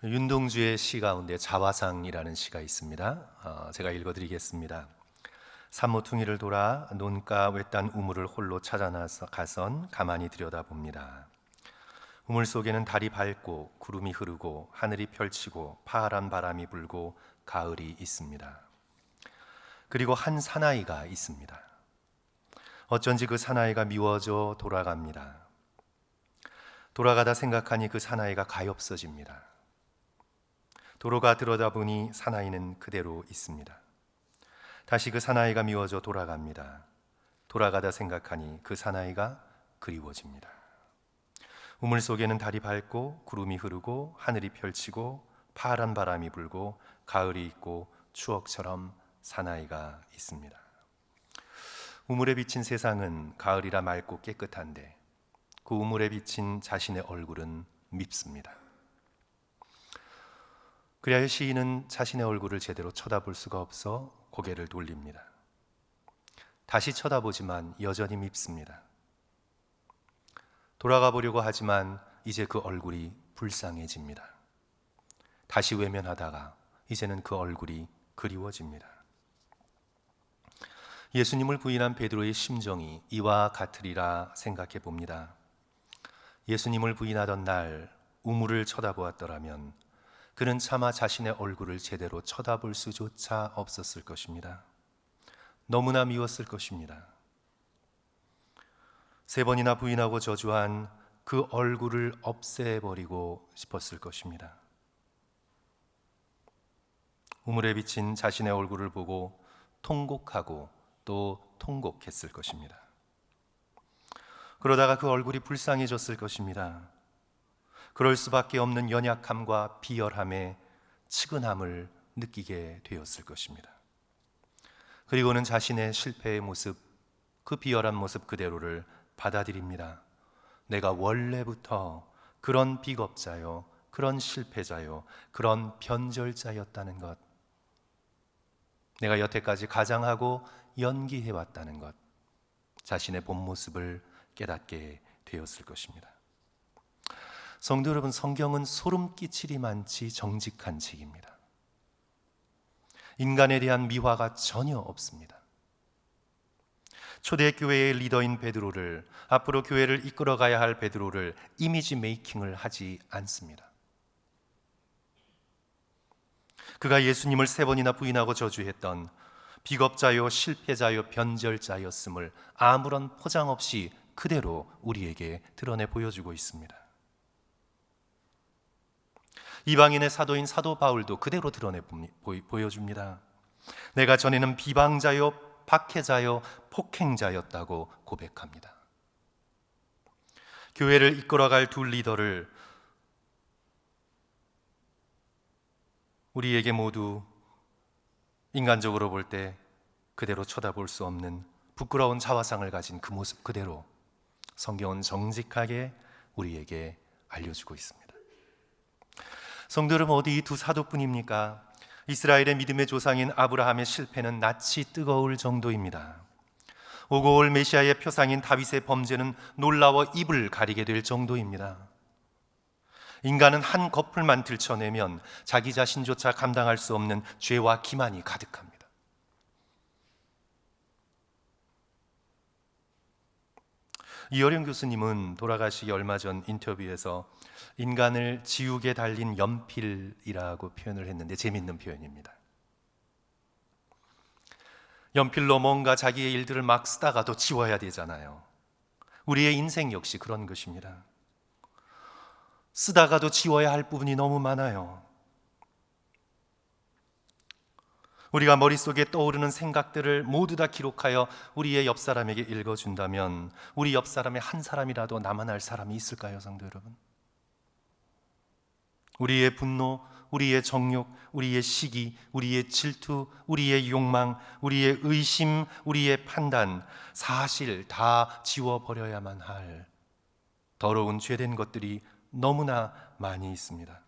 윤동주의 시 가운데 자화상이라는 시가 있습니다. 제가 읽어드리겠습니다. 산모퉁이를 돌아 논가 외딴 우물을 홀로 찾아 가선 가만히 들여다봅니다. 우물 속에는 달이 밝고 구름이 흐르고 하늘이 펼치고 파란 바람이 불고 가을이 있습니다. 그리고 한 사나이가 있습니다. 어쩐지 그 사나이가 미워져 돌아갑니다. 돌아가다 생각하니 그 사나이가 가엾어집니다. 도로가 들여다보니 사나이는 그대로 있습니다. 다시 그 사나이가 미워져 돌아갑니다. 돌아가다 생각하니 그 사나이가 그리워집니다. 우물 속에는 달이 밝고 구름이 흐르고 하늘이 펼치고 파란 바람이 불고 가을이 있고 추억처럼 사나이가 있습니다. 우물에 비친 세상은 가을이라 맑고 깨끗한데 그 우물에 비친 자신의 얼굴은 밉습니다. 그리하여 시인은 자신의 얼굴을 제대로 쳐다볼 수가 없어 고개를 돌립니다. 다시 쳐다보지만 여전히 밉습니다. 돌아가 보려고 하지만 이제 그 얼굴이 불쌍해집니다. 다시 외면하다가 이제는 그 얼굴이 그리워집니다. 예수님을 부인한 베드로의 심정이 이와 같으리라 생각해 봅니다. 예수님을 부인하던 날 우물을 쳐다보았더라면 그는 차마 자신의 얼굴을 제대로 쳐다볼 수조차 없었을 것입니다. 너무나 미웠을 것입니다. 3번이나 부인하고 저주한 그 얼굴을 없애버리고 싶었을 것입니다. 우물에 비친 자신의 얼굴을 보고 통곡하고 또 통곡했을 것입니다. 그러다가 그 얼굴이 불쌍해졌을 것입니다. 그럴 수밖에 없는 연약함과 비열함에 측은함을 느끼게 되었을 것입니다. 그리고는 자신의 실패의 모습, 그 비열한 모습 그대로를 받아들입니다. 내가 원래부터 그런 비겁자요, 그런 실패자요, 그런 변절자였다는 것, 내가 여태까지 가장하고 연기해왔다는 것, 자신의 본 모습을 깨닫게 되었을 것입니다. 성도 여러분, 성경은 소름 끼치리 많지 정직한 책입니다. 인간에 대한 미화가 전혀 없습니다. 초대교회의 리더인 베드로를, 앞으로 교회를 이끌어가야 할 베드로를 이미지 메이킹을 하지 않습니다. 그가 예수님을 3번이나 부인하고 저주했던 비겁자요, 실패자요, 변절자였음을 아무런 포장 없이 그대로 우리에게 드러내 보여주고 있습니다. 이방인의 사도인 사도 바울도 그대로 드러내 보여줍니다. 내가 전에는 비방자요, 박해자요, 폭행자였다고 고백합니다. 교회를 이끌어갈 두 리더를 우리에게 모두 인간적으로 볼 때 그대로 쳐다볼 수 없는 부끄러운 자화상을 가진 그 모습 그대로 성경은 정직하게 우리에게 알려주고 있습니다. 성도 여러분, 어디 이 두 사도뿐입니까? 이스라엘의 믿음의 조상인 아브라함의 실패는 낯이 뜨거울 정도입니다. 오고 올 메시아의 표상인 다윗의 범죄는 놀라워 입을 가리게 될 정도입니다. 인간은 한 거풀만 들춰내면 자기 자신조차 감당할 수 없는 죄와 기만이 가득합니다. 이어령 교수님은 돌아가시기 얼마 전 인터뷰에서 인간을 지옥에 달린 연필이라고 표현을 했는데 재밌는 표현입니다. 연필로 뭔가 자기의 일들을 막 쓰다가도 지워야 되잖아요. 우리의 인생 역시 그런 것입니다. 쓰다가도 지워야 할 부분이 너무 많아요. 우리가 머릿속에 떠오르는 생각들을 모두 다 기록하여 우리의 옆 사람에게 읽어준다면 우리 옆 사람의 한 사람이라도 남아날 사람이 있을까요, 성도 여러분? 우리의 분노, 우리의 정욕, 우리의 시기, 우리의 질투, 우리의 욕망, 우리의 의심, 우리의 판단, 사실 다 지워버려야만 할 더러운 죄된 것들이 너무나 많이 있습니다.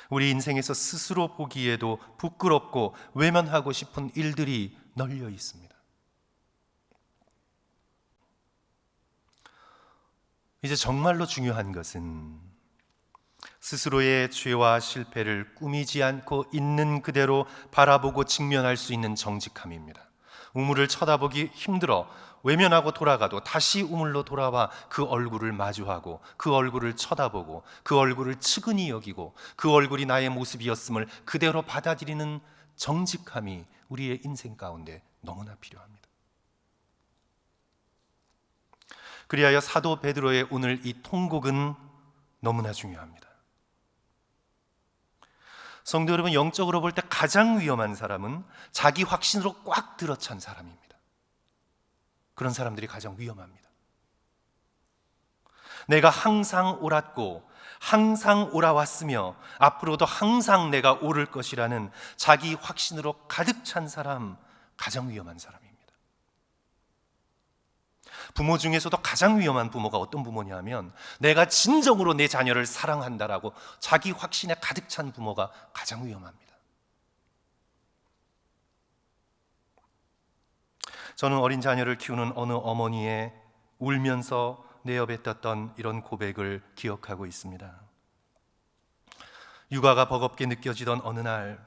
우리 인생에서 스스로 보기에도 부끄럽고 외면하고 싶은 일들이 널려 있습니다. 이제 정말로 중요한 것은 스스로의 죄와 실패를 꾸미지 않고 있는 그대로 바라보고 직면할 수 있는 정직함입니다. 우물을 쳐다보기 힘들어 외면하고 돌아가도 다시 우물로 돌아와 그 얼굴을 마주하고 그 얼굴을 쳐다보고 그 얼굴을 측은히 여기고 그 얼굴이 나의 모습이었음을 그대로 받아들이는 정직함이 우리의 인생 가운데 너무나 필요합니다. 그리하여 사도 베드로의 오늘 이 통곡은 너무나 중요합니다. 성도 여러분, 영적으로 볼 때 가장 위험한 사람은 자기 확신으로 꽉 들어찬 사람입니다. 그런 사람들이 가장 위험합니다. 내가 항상 옳았고 항상 옳아왔으며 앞으로도 항상 내가 옳을 것이라는 자기 확신으로 가득 찬 사람, 가장 위험한 사람입니다. 부모 중에서도 가장 위험한 부모가 어떤 부모냐면 내가 진정으로 내 자녀를 사랑한다라고 자기 확신에 가득 찬 부모가 가장 위험합니다. 저는 어린 자녀를 키우는 어느 어머니의 울면서 내어뱉었던 이런 고백을 기억하고 있습니다. 육아가 버겁게 느껴지던 어느 날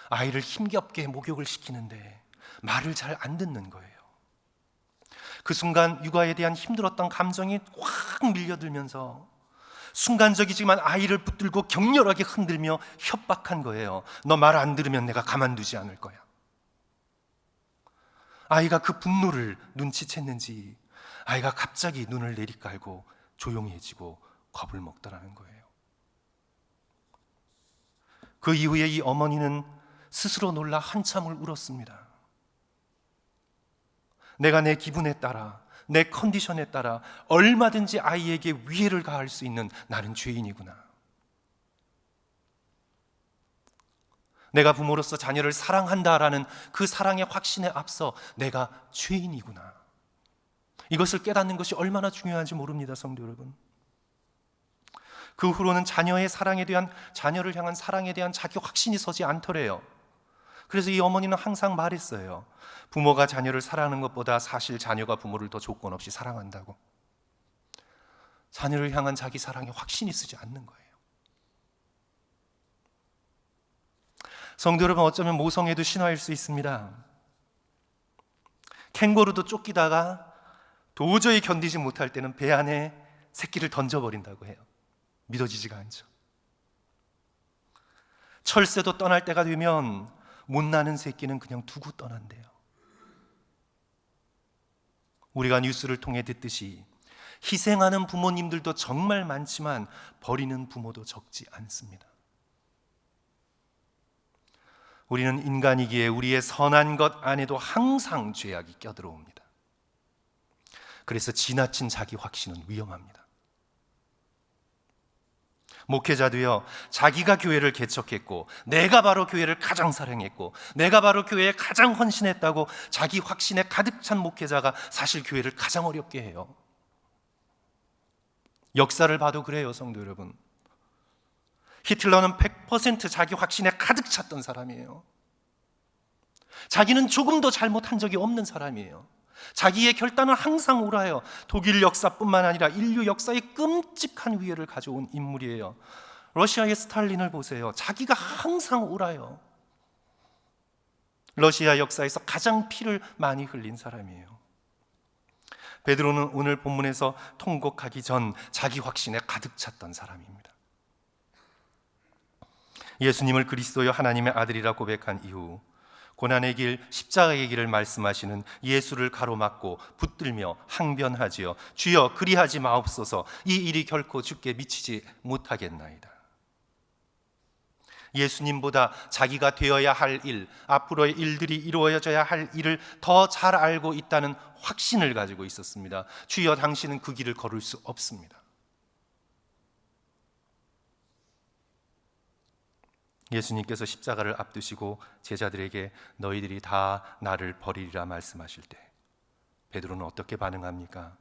아이를 힘겹게 목욕을 시키는데 말을 잘 안 듣는 거예요. 그 순간 육아에 대한 힘들었던 감정이 확 밀려들면서 순간적이지만 아이를 붙들고 격렬하게 흔들며 협박한 거예요. 너 말 안 들으면 내가 가만두지 않을 거야. 아이가 그 분노를 눈치챘는지 아이가 갑자기 눈을 내리깔고 조용해지고 겁을 먹더라는 거예요. 그 이후에 이 어머니는 스스로 놀라 한참을 울었습니다. 내가 내 기분에 따라, 내 컨디션에 따라 얼마든지 아이에게 위해를 가할 수 있는 나는 죄인이구나. 내가 부모로서 자녀를 사랑한다라는 그 사랑의 확신에 앞서 내가 죄인이구나. 이것을 깨닫는 것이 얼마나 중요한지 모릅니다, 성도 여러분. 그 후로는 자녀를 향한 사랑에 대한 자기 확신이 서지 않더래요. 그래서 이 어머니는 항상 말했어요. 부모가 자녀를 사랑하는 것보다 사실 자녀가 부모를 더 조건 없이 사랑한다고. 자녀를 향한 자기 사랑에 확신이 쓰지 않는 거예요. 성도 여러분, 어쩌면 모성애도 신화일 수 있습니다. 캥거루도 쫓기다가 도저히 견디지 못할 때는 배 안에 새끼를 던져버린다고 해요. 믿어지지가 않죠. 철새도 떠날 때가 되면 못 나는 새끼는 그냥 두고 떠난대요. 우리가 뉴스를 통해 듣듯이 희생하는 부모님들도 정말 많지만 버리는 부모도 적지 않습니다. 우리는 인간이기에 우리의 선한 것 안에도 항상 죄악이 껴들어옵니다. 그래서 지나친 자기 확신은 위험합니다. 목회자도요, 자기가 교회를 개척했고 내가 바로 교회를 가장 사랑했고 내가 바로 교회에 가장 헌신했다고 자기 확신에 가득 찬 목회자가 사실 교회를 가장 어렵게 해요. 역사를 봐도 그래요, 성도 여러분. 히틀러는 100% 자기 확신에 가득 찼던 사람이에요. 자기는 조금도 잘못한 적이 없는 사람이에요. 자기의 결단은 항상 옳아요. 독일 역사뿐만 아니라 인류 역사에 끔찍한 위해를 가져온 인물이에요. 러시아의 스탈린을 보세요. 자기가 항상 옳아요. 러시아 역사에서 가장 피를 많이 흘린 사람이에요. 베드로는 오늘 본문에서 통곡하기 전 자기 확신에 가득 찼던 사람입니다. 예수님을 그리스도여 하나님의 아들이라 고백한 이후 고난의 길, 십자가의 길을 말씀하시는 예수를 가로막고 붙들며 항변하지요. 주여 그리하지 마옵소서. 이 일이 결코 주께 미치지 못하겠나이다. 예수님보다 자기가 되어야 할 일, 앞으로의 일들이 이루어져야 할 일을 더 잘 알고 있다는 확신을 가지고 있었습니다. 주여 당신은 그 길을 걸을 수 없습니다. 예수님께서 십자가를 앞두시고 제자들에게 너희들이 다 나를 버리리라 말씀하실 때 베드로는 어떻게 반응합니까?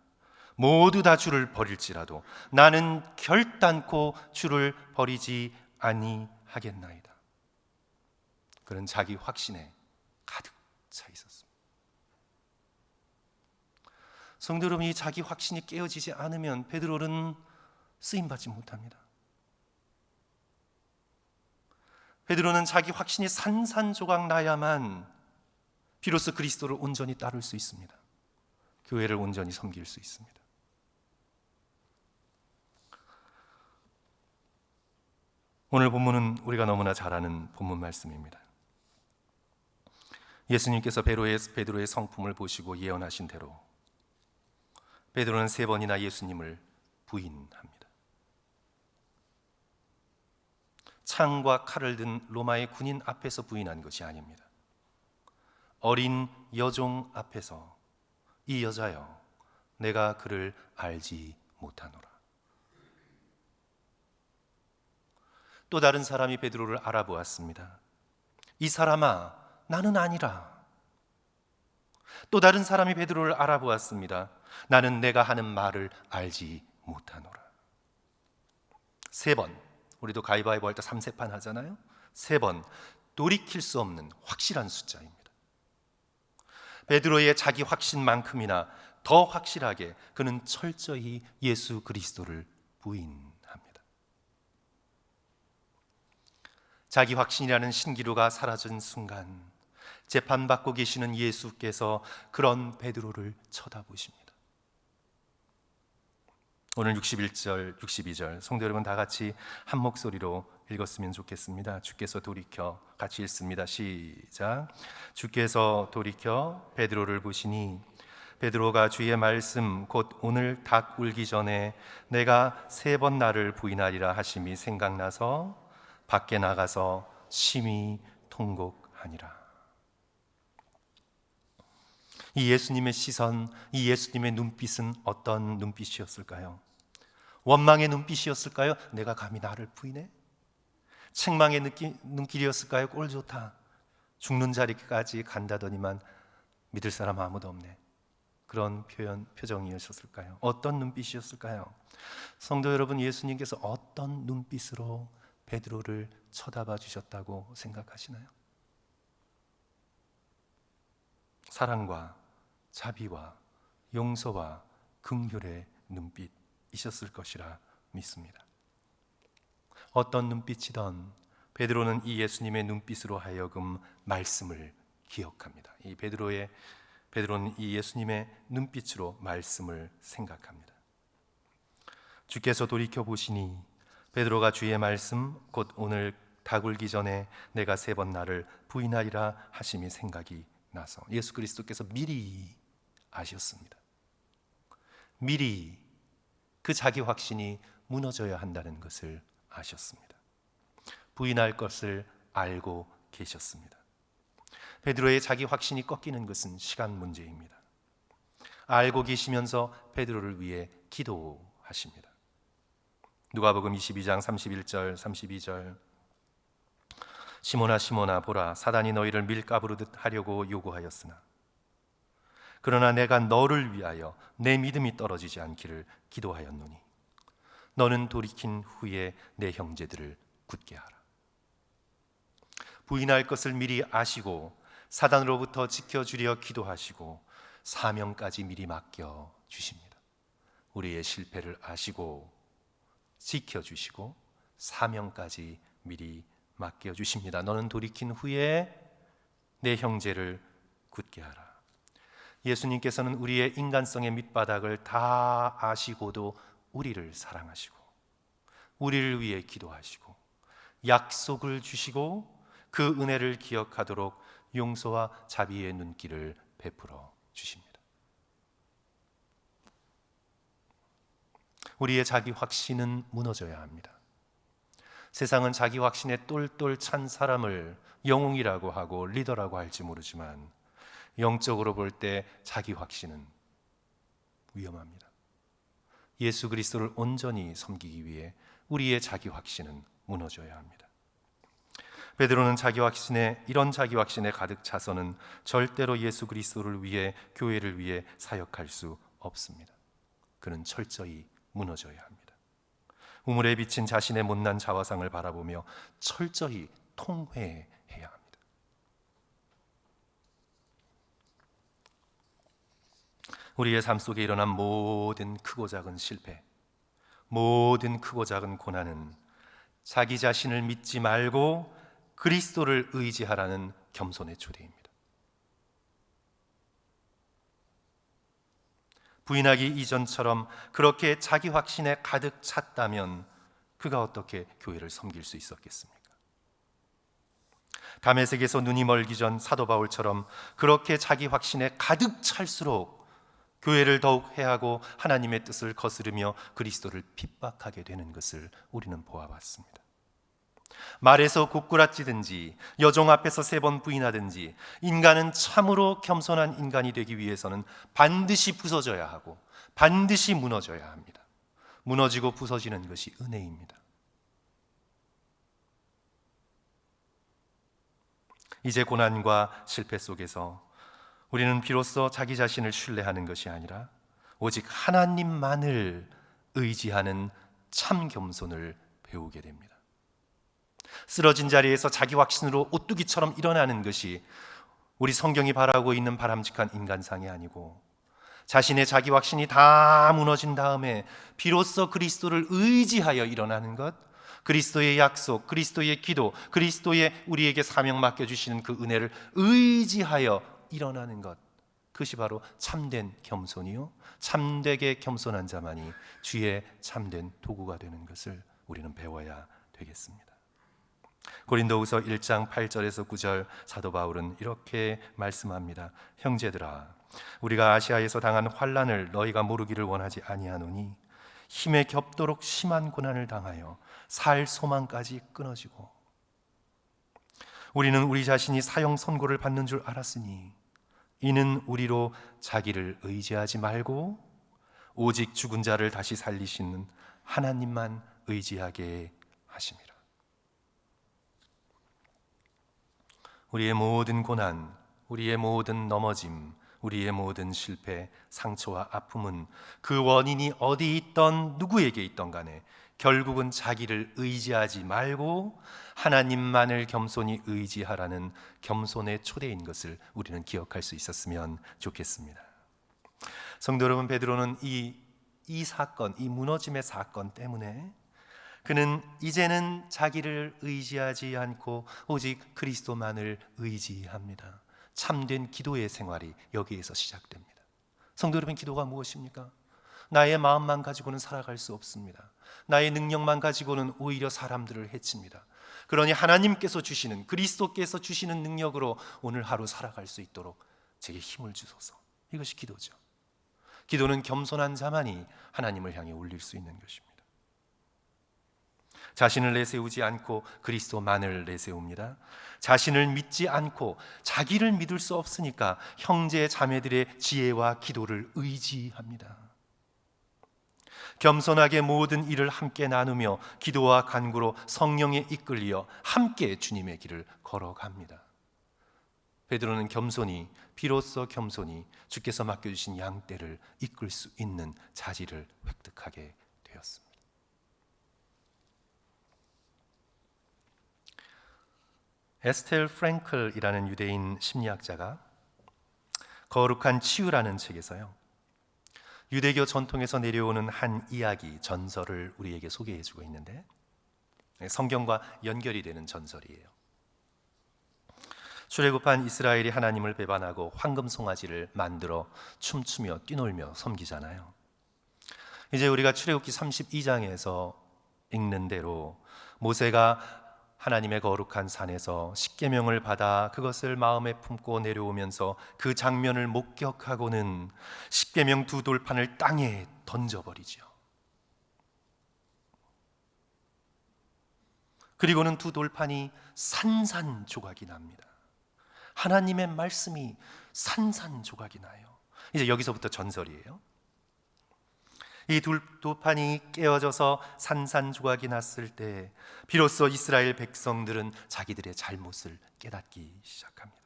모두 다 주를 버릴지라도 나는 결단코 주를 버리지 아니하겠나이다. 그런 자기 확신에 가득 차 있었습니다. 성도 여러분, 이 자기 확신이 깨어지지 않으면 베드로는 쓰임받지 못합니다. 베드로는 자기 확신이 산산조각 나야만 비로소 그리스도를 온전히 따를 수 있습니다. 교회를 온전히 섬길 수 있습니다. 오늘 본문은 우리가 너무나 잘 아는 본문 말씀입니다. 예수님께서 베드로의 성품을 보시고 예언하신 대로 베드로는 3번이나 예수님을 부인합니다. 창과 칼을 든 로마의 군인 앞에서 부인한 것이 아닙니다. 어린 여종 앞에서 이 여자여, 내가 그를 알지 못하노라. 또 다른 사람이 베드로를 알아보았습니다. 이 사람아, 나는 아니라. 또 다른 사람이 베드로를 알아보았습니다. 나는 내가 하는 말을 알지 못하노라. 3번, 우리도 가위바위보 할 때 3세판 하잖아요. 3번, 돌이킬 수 없는 확실한 숫자입니다. 베드로의 자기 확신만큼이나 더 확실하게 그는 철저히 예수 그리스도를 부인합니다. 자기 확신이라는 신기루가 사라진 순간 재판받고 계시는 예수께서 그런 베드로를 쳐다보십니다. 오늘 61절, 62절 성도 여러분 다 같이 한 목소리로 읽었으면 좋겠습니다. 주께서 돌이켜, 같이 읽습니다. 시작. 주께서 돌이켜 베드로를 보시니 베드로가 주의 말씀 곧 오늘 닭 울기 전에 내가 3번 나를 부인하리라 하심이 생각나서 밖에 나가서 심히 통곡하니라. 이 예수님의 시선, 이 예수님의 눈빛은 어떤 눈빛이었을까요? 원망의 눈빛이었을까요? 내가 감히 나를 부인해? 책망의 눈길이었을까요? 꼴 좋다, 죽는 자리까지 간다더니만 믿을 사람 아무도 없네, 그런 표정이었을까요? 어떤 눈빛이었을까요? 성도 여러분, 예수님께서 어떤 눈빛으로 베드로를 쳐다봐 주셨다고 생각하시나요? 사랑과 자비와 용서와 긍휼의 눈빛이셨을 것이라 믿습니다. 어떤 눈빛이든 베드로는 이 예수님의 눈빛으로 하여금 말씀을 기억합니다. 베드로는 이 예수님의 눈빛으로 말씀을 생각합니다. 주께서 돌이켜 보시니 베드로가 주의 말씀 곧 오늘 닭 울기 전에 내가 3번 나를 부인하리라 하심이 생각이 나서 예수 그리스도께서 미리 아셨습니다. 미리 그 자기 확신이 무너져야 한다는 것을 아셨습니다. 부인할 것을 알고 계셨습니다. 베드로의 자기 확신이 꺾이는 것은 시간 문제입니다. 알고 계시면서 베드로를 위해 기도하십니다. 누가복음 22장 31절 32절 시몬아 시몬아 보라, 사단이 너희를 밀가부르듯 하려고 요구하였으나 그러나 내가 너를 위하여 내 믿음이 떨어지지 않기를 기도하였노니 너는 돌이킨 후에 내 형제들을 굳게 하라. 부인할 것을 미리 아시고 사단으로부터 지켜주려 기도하시고 사명까지 미리 맡겨 주십니다. 우리의 실패를 아시고 지켜주시고 사명까지 미리 맡겨주십니다. 너는 돌이킨 후에 내 형제를 굳게 하라. 예수님께서는 우리의 인간성의 밑바닥을 다 아시고도 우리를 사랑하시고 우리를 위해 기도하시고 약속을 주시고 그 은혜를 기억하도록 용서와 자비의 눈길을 베풀어 주십니다. 우리의 자기 확신은 무너져야 합니다. 세상은 자기 확신에 똘똘 찬 사람을 영웅이라고 하고 리더라고 할지 모르지만 영적으로 볼 때 자기 확신은 위험합니다. 예수 그리스도를 온전히 섬기기 위해 우리의 자기 확신은 무너져야 합니다. 베드로는 이런 자기 확신에 가득 차서는 절대로 예수 그리스도를 위해, 교회를 위해 사역할 수 없습니다. 그는 철저히 무너져야 합니다. 우물에 비친 자신의 못난 자화상을 바라보며 철저히 통회해야 합니다. 우리의 삶 속에 일어난 모든 크고 작은 실패, 모든 크고 작은 고난은 자기 자신을 믿지 말고 그리스도를 의지하라는 겸손의 초대입니다. 부인하기 이전처럼 그렇게 자기 확신에 가득 찼다면 그가 어떻게 교회를 섬길 수 있었겠습니까? 다메섹에서 눈이 멀기 전 사도 바울처럼 그렇게 자기 확신에 가득 찰수록 교회를 더욱 해하고 하나님의 뜻을 거스르며 그리스도를 핍박하게 되는 것을 우리는 보아봤습니다. 말에서 고꾸라지든지 여종 앞에서 3번 부인하든지 인간은 참으로 겸손한 인간이 되기 위해서는 반드시 부서져야 하고 반드시 무너져야 합니다. 무너지고 부서지는 것이 은혜입니다. 이제 고난과 실패 속에서 우리는 비로소 자기 자신을 신뢰하는 것이 아니라 오직 하나님만을 의지하는 참 겸손을 배우게 됩니다. 쓰러진 자리에서 자기 확신으로 오뚜기처럼 일어나는 것이 우리 성경이 바라고 있는 바람직한 인간상이 아니고 자신의 자기 확신이 다 무너진 다음에 비로소 그리스도를 의지하여 일어나는 것, 그리스도의 약속, 그리스도의 기도, 그리스도의 우리에게 사명 맡겨주시는 그 은혜를 의지하여 일어나는 것, 그것이 바로 참된 겸손이요 참되게 겸손한 자만이 주의 참된 도구가 되는 것을 우리는 배워야 되겠습니다. 고린도후서 1장 8절에서 9절 사도 바울은 이렇게 말씀합니다. 형제들아, 우리가 아시아에서 당한 환난을 너희가 모르기를 원하지 아니하노니 힘에 겹도록 심한 고난을 당하여 살 소망까지 끊어지고 우리는 우리 자신이 사형 선고를 받는 줄 알았으니 이는 우리로 자기를 의지하지 말고 오직 죽은 자를 다시 살리시는 하나님만 의지하게 하심이라. 우리의 모든 고난, 우리의 모든 넘어짐, 우리의 모든 실패, 상처와 아픔은 그 원인이 어디 있던 누구에게 있던 간에 결국은 자기를 의지하지 말고 하나님만을 겸손히 의지하라는 겸손의 초대인 것을 우리는 기억할 수 있었으면 좋겠습니다. 성도 여러분, 베드로는 이 사건, 이 무너짐의 사건 때문에 그는 이제는 자기를 의지하지 않고 오직 그리스도만을 의지합니다. 참된 기도의 생활이 여기에서 시작됩니다. 성도 여러분, 기도가 무엇입니까? 나의 마음만 가지고는 살아갈 수 없습니다. 나의 능력만 가지고는 오히려 사람들을 해칩니다. 그러니 하나님께서 주시는, 그리스도께서 주시는 능력으로 오늘 하루 살아갈 수 있도록 제게 힘을 주소서. 이것이 기도죠. 기도는 겸손한 자만이 하나님을 향해 올릴 수 있는 것입니다. 자신을 내세우지 않고 그리스도만을 내세웁니다. 자신을 믿지 않고 자기를 믿을 수 없으니까 형제 자매들의 지혜와 기도를 의지합니다. 겸손하게 모든 일을 함께 나누며 기도와 간구로 성령에 이끌려 함께 주님의 길을 걸어갑니다. 베드로는 겸손히, 비로소 겸손히 주께서 맡겨주신 양떼를 이끌 수 있는 자질을 획득하게 되었습니다. 에스텔 프랭클이라는 유대인 심리학자가 거룩한 치유라는 책에서요, 유대교 전통에서 내려오는 한 이야기, 전설을 우리에게 소개해주고 있는데 성경과 연결이 되는 전설이에요. 출애굽한 이스라엘이 하나님을 배반하고 황금 송아지를 만들어 춤추며 뛰놀며 섬기잖아요. 이제 우리가 출애굽기 32장에서 읽는 대로 모세가 하나님의 거룩한 산에서 십계명을 받아 그것을 마음에 품고 내려오면서 그 장면을 목격하고는 십계명 2돌판을 땅에 던져버리죠. 그리고는 2돌판이 산산조각이 납니다. 하나님의 말씀이 산산조각이 나요. 이제 여기서부터 전설이에요. 이 두 판이 깨어져서 산산조각이 났을 때 비로소 이스라엘 백성들은 자기들의 잘못을 깨닫기 시작합니다.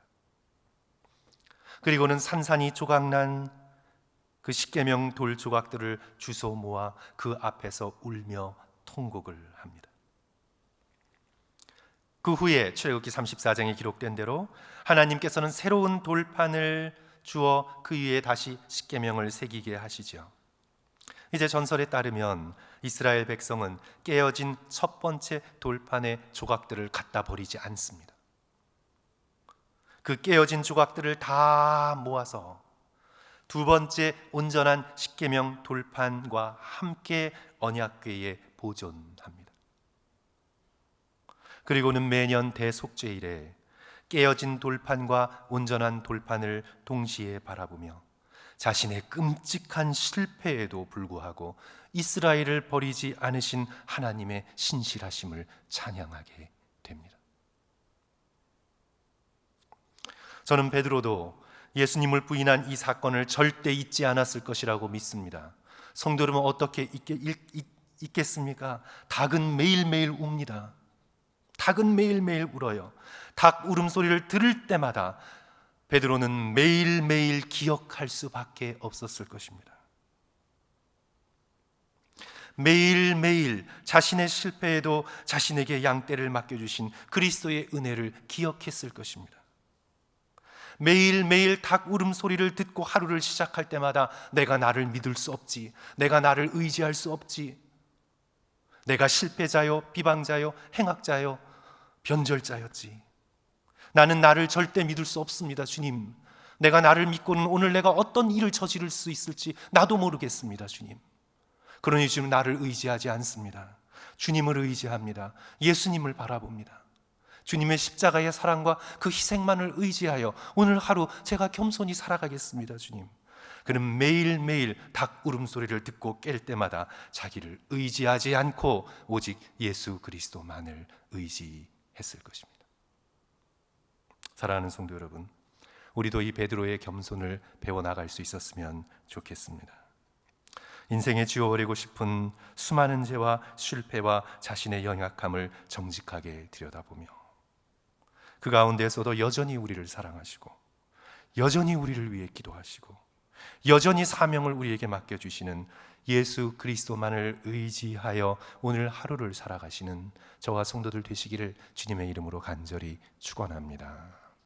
그리고는 산산이 조각난 그 십계명 돌 조각들을 주워 모아 그 앞에서 울며 통곡을 합니다. 그 후에 출애굽기 34장에 기록된 대로 하나님께서는 새로운 돌판을 주어 그 위에 다시 십계명을 새기게 하시죠. 이제 전설에 따르면 이스라엘 백성은 깨어진 첫 번째 돌판의 조각들을 갖다 버리지 않습니다. 그 깨어진 조각들을 다 모아서 두 번째 온전한 십계명 돌판과 함께 언약궤에 보존합니다. 그리고는 매년 대속죄일에 깨어진 돌판과 온전한 돌판을 동시에 바라보며 자신의 끔찍한 실패에도 불구하고 이스라엘을 버리지 않으신 하나님의 신실하심을 찬양하게 됩니다. 저는 베드로도 예수님을 부인한 이 사건을 절대 잊지 않았을 것이라고 믿습니다. 성도 여러분, 어떻게 잊겠습니까? 닭은 매일매일 웁니다. 닭은 매일매일 울어요. 닭 울음소리를 들을 때마다 베드로는 매일매일 기억할 수밖에 없었을 것입니다. 매일매일 자신의 실패에도 자신에게 양떼를 맡겨주신 그리스도의 은혜를 기억했을 것입니다. 매일매일 닭 울음소리를 듣고 하루를 시작할 때마다 내가 나를 믿을 수 없지, 내가 나를 의지할 수 없지, 내가 실패자요, 비방자요, 행악자요, 변절자였지, 나는 나를 절대 믿을 수 없습니다. 주님, 내가 나를 믿고는 오늘 내가 어떤 일을 저지를 수 있을지 나도 모르겠습니다. 주님, 그러니 지금 나를 의지하지 않습니다. 주님을 의지합니다. 예수님을 바라봅니다. 주님의 십자가의 사랑과 그 희생만을 의지하여 오늘 하루 제가 겸손히 살아가겠습니다. 주님, 그는 매일매일 닭 울음소리를 듣고 깰 때마다 자기를 의지하지 않고 오직 예수 그리스도만을 의지했을 것입니다. 사랑하는 성도 여러분, 우리도 이 베드로의 겸손을 배워나갈 수 있었으면 좋겠습니다. 인생에 지워버리고 싶은 수많은 죄와 실패와 자신의 연약함을 정직하게 들여다보며 그 가운데서도 여전히 우리를 사랑하시고 여전히 우리를 위해 기도하시고 여전히 사명을 우리에게 맡겨주시는 예수 그리스도만을 의지하여 오늘 하루를 살아가시는 저와 성도들 되시기를 주님의 이름으로 간절히 축원합니다.